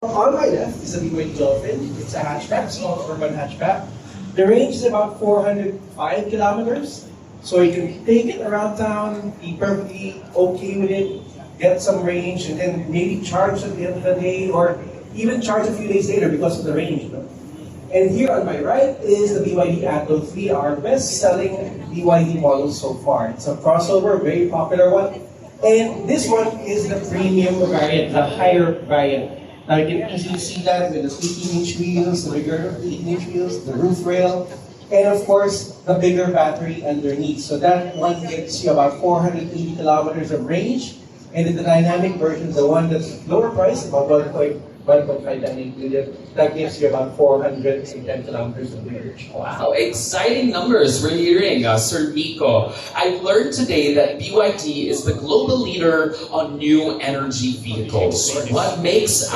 On my left is a BYD Dolphin. It's a hatchback, small urban hatchback. The range is about 405 kilometers. So you can take it around town, be perfectly okay with it, get some range, and then maybe charge at the end of the day, or even charge a few days later because of the range. And here on my right is the BYD Atto 3, our best-selling BYD model so far. It's a crossover, very popular one. And this one is the premium variant, the higher variant. Now you can easily see that with the 18-inch wheels, the bigger 18-inch wheels, the roof rail, and of course, the bigger battery underneath. So that one gets you about 480 kilometers of range. And in the dynamic version, the one that's lower price, about 1.5 million, that gives you about 410 kilometers of range. Wow, exciting numbers we're hearing, Sir Nico. I've learned today that BYD is the global leader on new energy vehicles. What makes